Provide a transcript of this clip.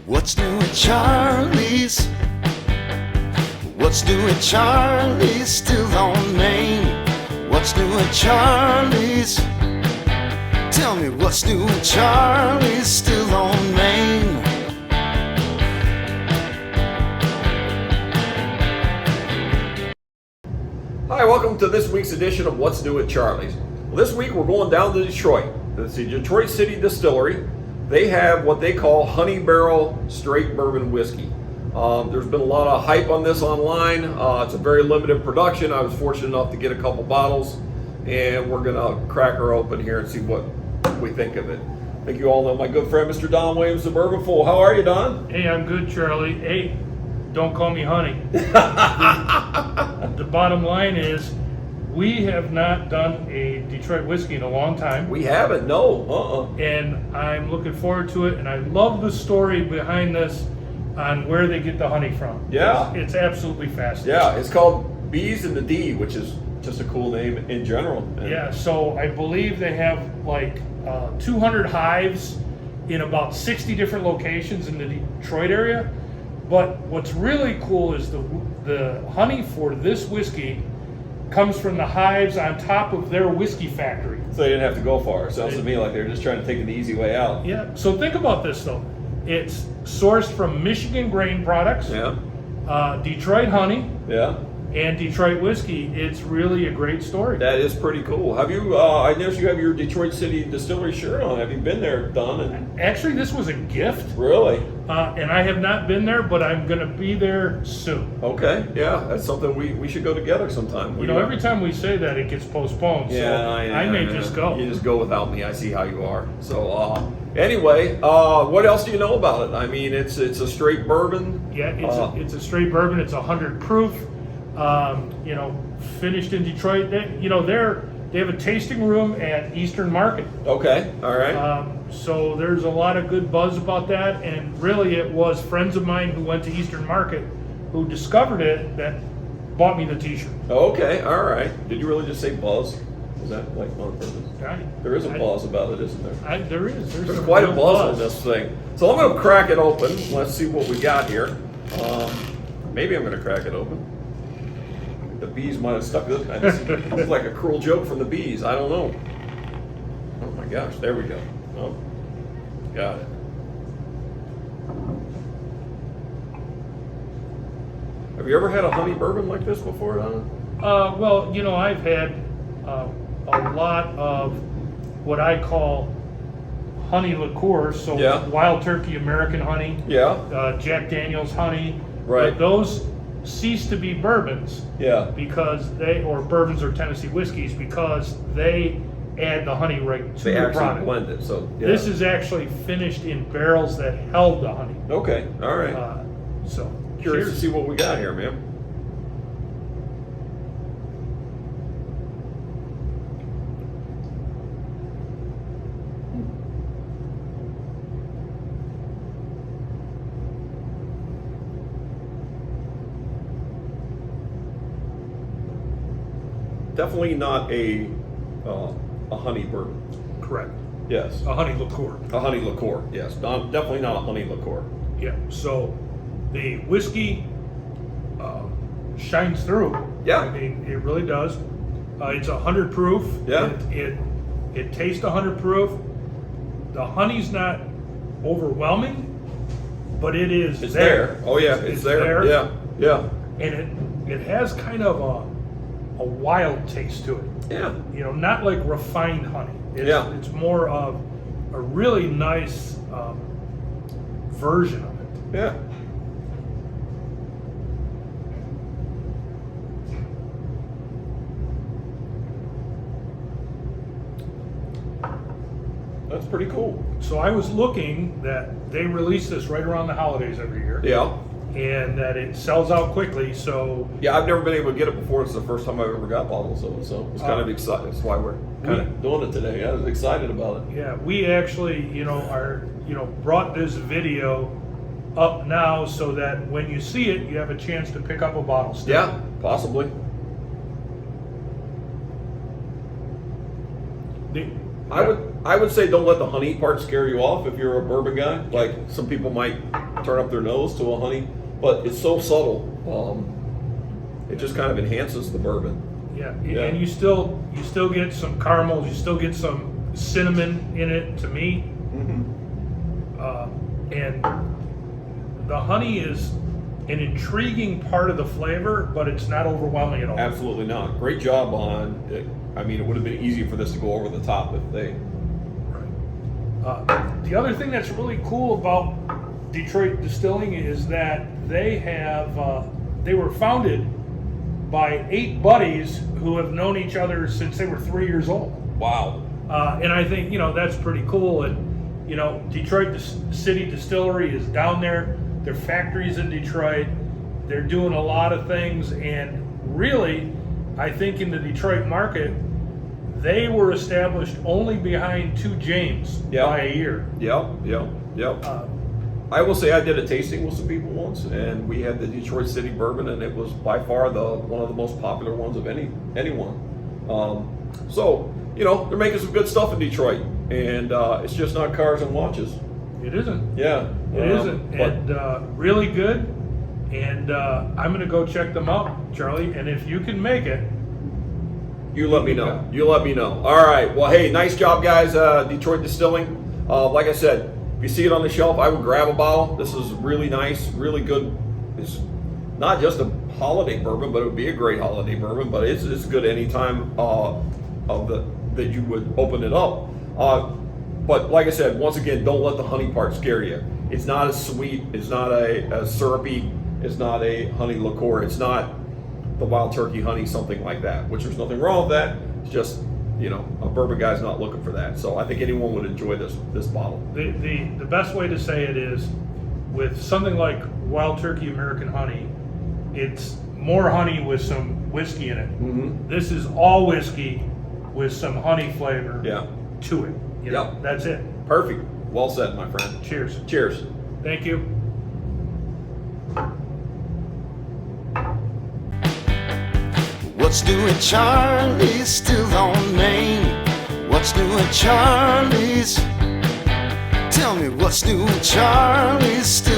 What's new at Charlie's? What's new at Charlie's? Still on Main. What's new at Charlie's? Tell me what's new at Charlie's? Still on Main. Hi, welcome to this week's edition of What's New at Charlie's. Well, this week we're going down to Detroit. It's the Detroit City Distillery. They have what they call honey barrel straight bourbon whiskey. There's been a lot of hype on this online. It's a very limited production. I was fortunate enough to get a couple bottles, and we're gonna crack her open here and see what we think of it. I think you all know my good friend Mr. Don Williams, the Bourbon Fool. How are you, Don? Hey, I'm good, Charlie. Hey, don't call me honey. The bottom line is, we have not done a Detroit whiskey in a long time. We haven't, no. And I'm looking forward to it, and I love the story behind this on where they get the honey from. Yeah. It's absolutely fascinating. Yeah, it's called Bees in the D, which is just a cool name in general. And Yeah, so I believe they have like 200 hives in about 60 different locations in the Detroit area. But what's really cool is the honey for this whiskey comes from the hives on top of their whiskey factory. So they didn't have to go far. It sounds to me like they're just trying to take the easy way out. Yeah, so think about this though. It's sourced from Michigan grain products, Yeah, Detroit honey, yeah. and Detroit whiskey. It's really a great story. That is pretty cool. Have you, I noticed you have your Detroit City Distillery shirt on. Have you been there, Don? And Actually, this was a gift, really? and I have not been there, but I'm going to be there soon. Okay, yeah. That's something we should go together sometime. You know, every time we say that, it gets postponed. Yeah, so I may just go. You just go without me. I see how you are. So, anyway, what else do you know about it? I mean, it's a straight bourbon. Yeah, it's a straight bourbon. It's 100 proof. You know, finished in Detroit. They have a tasting room at Eastern Market. Okay, all right. So there's a lot of good buzz about that, and really it was friends of mine who went to Eastern Market who discovered it that bought me the t-shirt. Okay, all right. Did you really just say buzz? Is that like on purpose? There is a buzz about it, isn't there? There is. There's quite a buzz on this thing. So I'm going to crack it open. Let's see what we got here. Maybe I'm going to crack it open. The bees might have stuck this. It's like a cruel joke from the bees. I don't know. Oh my gosh, there we go. Oh, got it. Have you ever had a honey bourbon like this before, Don? Well, you know, I've had a lot of what I call honey liqueurs. So Yeah. Wild Turkey American honey, Yeah. Jack Daniel's honey. Right. But those cease to be bourbons Yeah. because or bourbons or Tennessee whiskeys because they add the honey right to They the actually product. blend it. So yeah. This is actually finished in barrels that held the honey. Okay. All right. So Curious cheers. to see what we got here, man. Definitely not a honey bourbon. Correct. Yes. A honey liqueur. A honey liqueur. Yes. Definitely not a honey liqueur. Yeah. So the whiskey shines through. Yeah. I mean, it really does. It's 100 proof. Yeah. It tastes 100 proof. The honey's not overwhelming, but it is. It's there. Oh yeah, it's there. Yeah. Yeah. And it has kind of a wild taste to it. Yeah. You know, not like refined honey. It's more of a really nice version of it. Yeah. That's pretty cool. So I was looking that they release this right around the holidays every year. Yeah. And that it sells out quickly, so Yeah, I've never been able to get it before. It's the first time I've ever got bottles of it, so it's kind of excited. That's why we're kind of doing it today. I was excited about it. yeah, we actually, brought this video up now so that when you see it, you have a chance to pick up a bottle still. Yeah, possibly. The- I would I would say don't let the honey part scare you off if you're a bourbon guy. Like some people might turn up their nose to a honey, but it's so subtle. It just kind of enhances the bourbon. Yeah, and you still get some caramels, you still get some cinnamon in it to me. And the honey is an intriguing part of the flavor, but it's not overwhelming at all. Absolutely not. Great job on it. I mean, it would have been easier for this to go over the top if they. The other thing that's really cool about Detroit Distilling is that they were founded by 8 buddies who have known each other since they were 3 years old. Wow. And I think, that's pretty cool. And, Detroit City Distillery is down there. Their factory's in Detroit. They're doing a lot of things. And really, I think in the Detroit market, they were established only behind 2 James by a year. Yep. I will say I did a tasting with some people once, and we had the Detroit City Bourbon, and it was by far one of the most popular ones of anyone. So they're making some good stuff in Detroit, and it's just not cars and watches. It isn't. Yeah, it isn't. And really good. And I'm going to go check them out, Charlie. And if you can make it, you let me know. You let me know. All right. Well, hey, nice job, guys. Detroit Distilling. Like I said, if you see it on the shelf, I would grab a bottle. This is really nice, really good. It's not just a holiday bourbon, but it would be a great holiday bourbon. But it's good any time that you would open it up. But like I said, once again, don't let the honey part scare you. It's not a sweet. It's not a syrupy. It's not a honey liqueur. It's not the wild turkey honey, something like that. Which there's nothing wrong with that. It's just a bourbon guy's not looking for that. So I think anyone would enjoy this bottle. The best way to say it is, with something like Wild Turkey American Honey, it's more honey with some whiskey in it. Mm-hmm. This is all whiskey with some honey flavor to it. That's it. Perfect. Well said, my friend. Cheers. Cheers. Thank you. What's new at Charlie's still on Main? What's new at Charlie's? Tell me what's new at Charlie's still